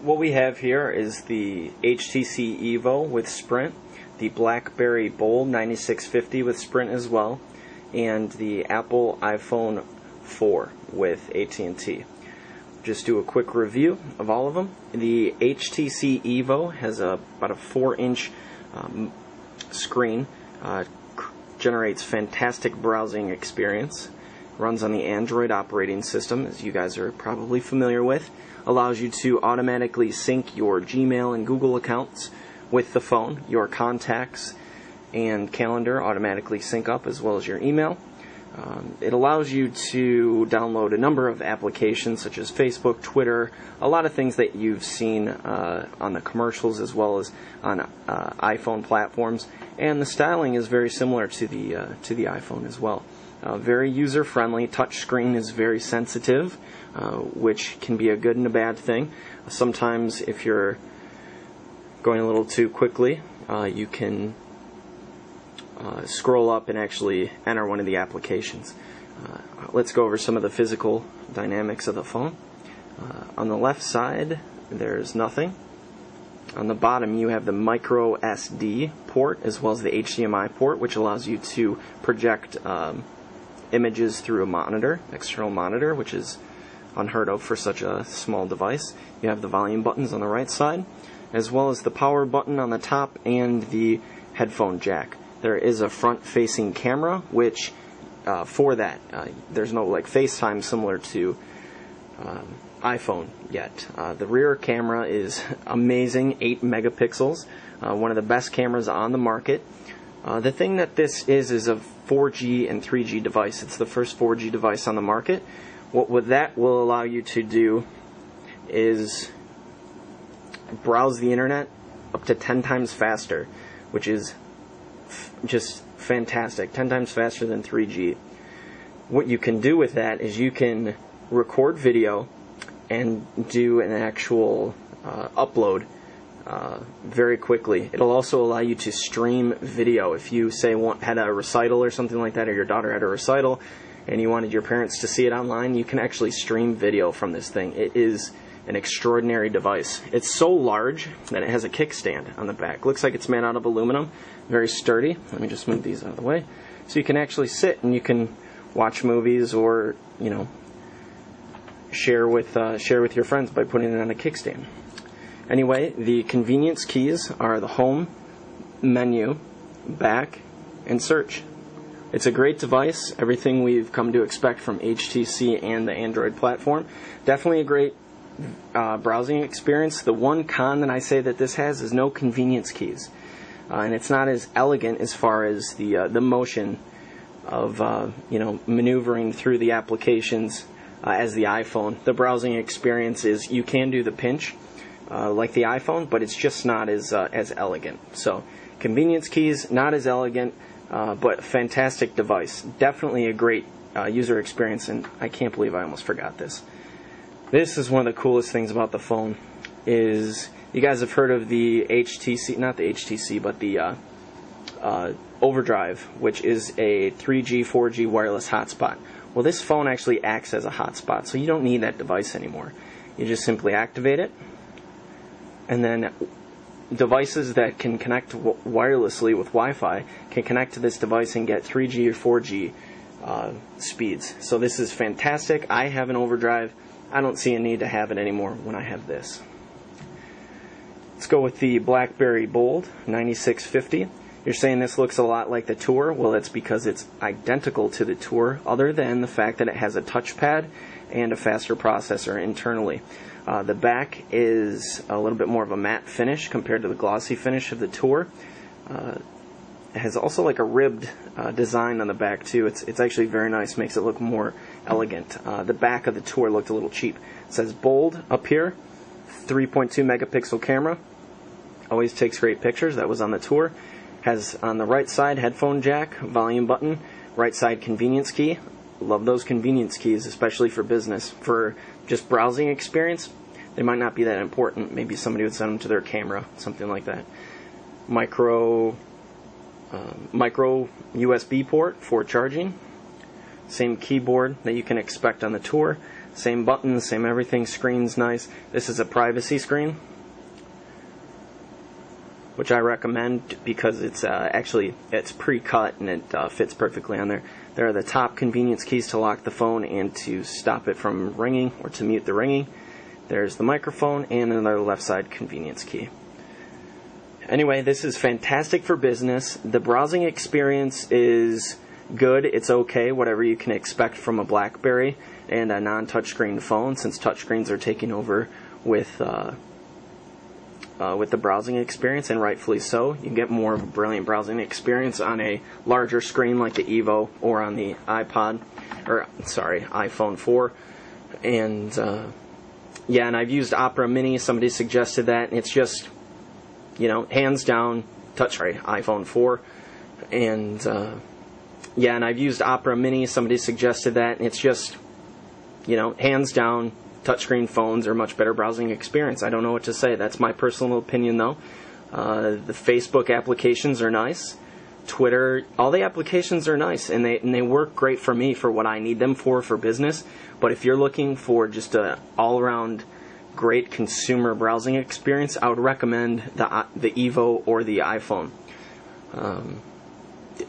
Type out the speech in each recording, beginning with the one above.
what we have here is the HTC Evo with Sprint, the BlackBerry Bold 9650 with Sprint as well, and the Apple iPhone 4 with AT&T. Just do a quick review of all of them. The HTC Evo has about a 4-inch screen, generates fantastic browsing experience, runs on the Android operating system, as you guys are probably familiar with, allows you to automatically sync your Gmail and Google accounts with the phone. Your contacts and calendar automatically sync up, as well as your email. It allows you to download a number of applications such as Facebook, Twitter, a lot of things that you've seen on the commercials as well as on iPhone platforms. And the styling is very similar to the iPhone as well. Very user-friendly. Touchscreen is very sensitive, which can be a good and a bad thing. Sometimes if you're going a little too quickly, you can scroll up and actually enter one of the applications. Let's go over some of the physical dynamics of the phone. On the left side, there's nothing. On the bottom, you have the micro SD port as well as the HDMI port, which allows you to project images through a monitor, external monitor, which is unheard of for such a small device. You have the volume buttons on the right side, as well as the power button on the top and the headphone jack. There is a front-facing camera, which for that, there's no like FaceTime similar to iPhone yet. The rear camera is amazing, 8 megapixels, one of the best cameras on the market. The thing that this is a 4G and 3G device. It's the first 4G device on the market. What that will allow you to do is browse the internet up to 10 times faster, which is just fantastic, 10 times faster than 3G. What you can do with that is you can record video and do an actual upload very quickly. It'll also allow you to stream video. If you say had a recital or something like that, or your daughter had a recital and you wanted your parents to see it online, you can actually stream video from this thing. It is an extraordinary device. It's so large that it has a kickstand on the back. Looks like it's made out of aluminum, very sturdy. Let me just move these out of the way. So you can actually sit and you can watch movies, or share with your friends by putting it on a kickstand. Anyway, the convenience keys are the home, menu, back, and search. It's a great device, everything we've come to expect from HTC and the Android platform. Definitely a great browsing experience. The one con that I say that this has is no convenience keys. And it's not as elegant as far as the motion of maneuvering through the applications as the iPhone. The browsing experience is, you can do the pinch like the iPhone, but it's just not as elegant. So convenience keys, not as elegant, but fantastic device. Definitely a great user experience, and I can't believe I almost forgot this. This is one of the coolest things about the phone. Is you guys have heard of the HTC, not the HTC, but the Overdrive, which is a 3G, 4G wireless hotspot. Well, this phone actually acts as a hotspot, so you don't need that device anymore. You just simply activate it, and then devices that can connect wirelessly with Wi-Fi can connect to this device and get 3G or 4G speeds. So this is fantastic. I have an Overdrive. I don't see a need to have it anymore when I have this. Let's go with the BlackBerry Bold 9650. You're saying this looks a lot like the Tour. Well, that's because it's identical to the Tour, other than the fact that it has a touchpad and a faster processor internally. The back is a little bit more of a matte finish compared to the glossy finish of the Tour. It has also like a ribbed design on the back too. It's actually very nice, makes it look more elegant. The back of the Tour looked a little cheap. It says Bold up here, 3.2 megapixel camera. Always takes great pictures. That was on the Tour. Has on the right side headphone jack, volume button, right side convenience key. Love those convenience keys, especially for business. For just browsing experience, they might not be that important. Maybe somebody would send them to their camera, something like that. Micro USB port for charging. Same keyboard that you can expect on the Tour. Same buttons, same everything. Screen's nice. This is a privacy screen, which I recommend because it's it's pre-cut and it fits perfectly on there. There are the top convenience keys to lock the phone and to stop it from ringing or to mute the ringing. There's the microphone and another left side convenience key. Anyway, this is fantastic for business. The browsing experience is good. It's okay, whatever you can expect from a BlackBerry and a non-touchscreen phone, since touchscreens are taking over with the browsing experience, and rightfully so. You can get more of a brilliant browsing experience on a larger screen like the Evo or on the iPhone 4. And and I've used Opera Mini. Somebody suggested that, and it's just, hands down iPhone 4. And and I've used Opera Mini. Somebody suggested that, and it's just, hands down, touchscreen phones are much better browsing experience. I don't know what to say. That's my personal opinion, though. The Facebook applications are nice. Twitter, all the applications are nice, and they work great for me for what I need them for business. But if you're looking for just a all-around great consumer browsing experience, I would recommend the Evo or the iPhone.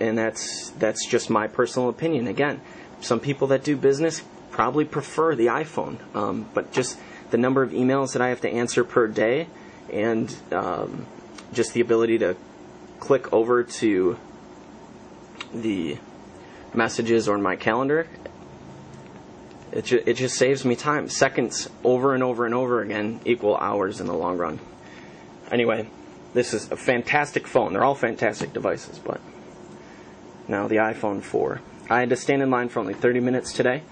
And that's just my personal opinion. Again, some people that do business probably prefer the iPhone, but just the number of emails that I have to answer per day, and just the ability to click over to the messages or my calendar, it just saves me time. Seconds over and over and over again equal hours in the long run. Anyway, this is a fantastic phone. They're all fantastic devices, but now the iPhone 4. I had to stand in line for only 30 minutes today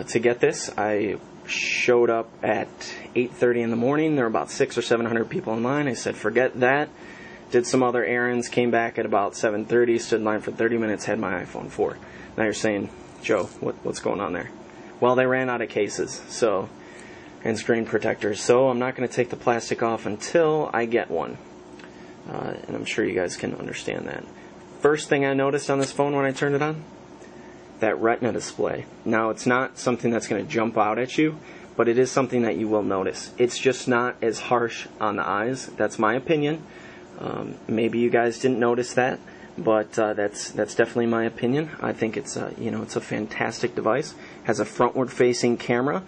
to get this. I showed up at 8:30 in the morning. There were about 600 or 700 people in line. I said, forget that. Did some other errands, came back at about 7:30, stood in line for 30 minutes, had my iPhone 4. Now you're saying, Joe, what's going on there? Well, they ran out of cases, and screen protectors, so I'm not going to take the plastic off until I get one. And I'm sure you guys can understand that. First thing I noticed on this phone when I turned it on, that Retina display. Now, it's not something that's going to jump out at you, but it is something that you will notice. It's just not as harsh on the eyes. That's my opinion. Maybe you guys didn't notice that, but that's definitely my opinion. I think it's it's a fantastic device. Has a frontward-facing camera,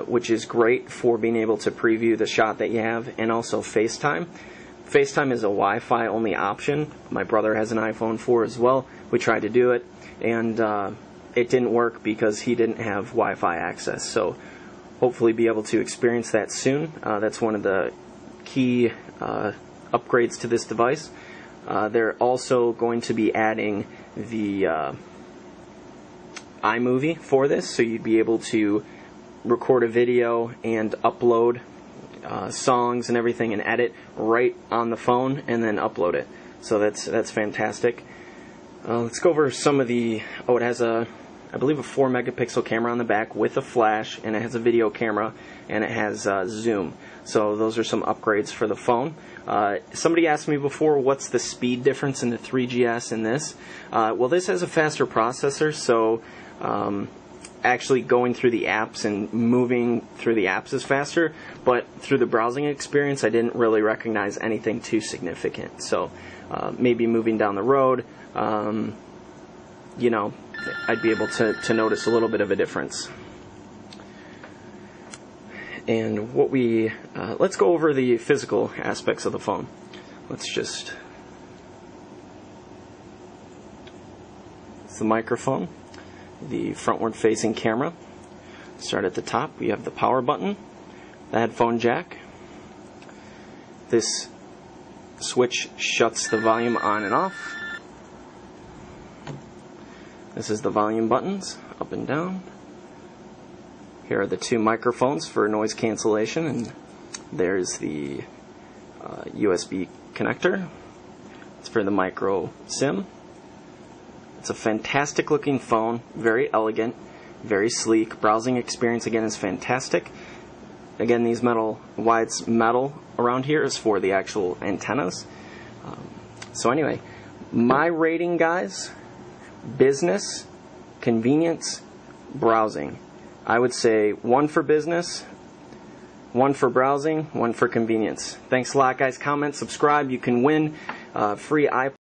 which is great for being able to preview the shot that you have, and also FaceTime. FaceTime is a Wi-Fi only option. My brother has an iPhone 4 as well. We tried to do it, and it didn't work because he didn't have Wi-Fi access. So hopefully be able to experience that soon. That's one of the key upgrades to this device. They're also going to be adding the iMovie for this, so you'd be able to record a video and upload songs and everything and edit right on the phone and then upload it. So that's fantastic. Let's go over some of the... it has I believe a 4 megapixel camera on the back with a flash, and it has a video camera, and it has zoom. So those are some upgrades for the phone. Somebody asked me before, what's the speed difference in the 3GS and this? Well, this has a faster processor, so actually going through the apps and moving through the apps is faster, but through the browsing experience, I didn't really recognize anything too significant. So maybe moving down the road, I'd be able to notice a little bit of a difference. And let's go over the physical aspects of the phone. It's the microphone, the frontward facing camera. Start at the top. We have the power button, the headphone jack. This switch shuts the volume on and off. This is the volume buttons, up and down. Here are the two microphones for noise cancellation, and there's the USB connector. It's for the micro SIM. It's a fantastic looking phone, very elegant, very sleek. Browsing experience again is fantastic. Again, these metal around here is for the actual antennas. So anyway, my rating, guys: business, convenience, browsing. I would say one for business, one for browsing, one for convenience. Thanks a lot, guys. Comment, subscribe. You can win free iPhone.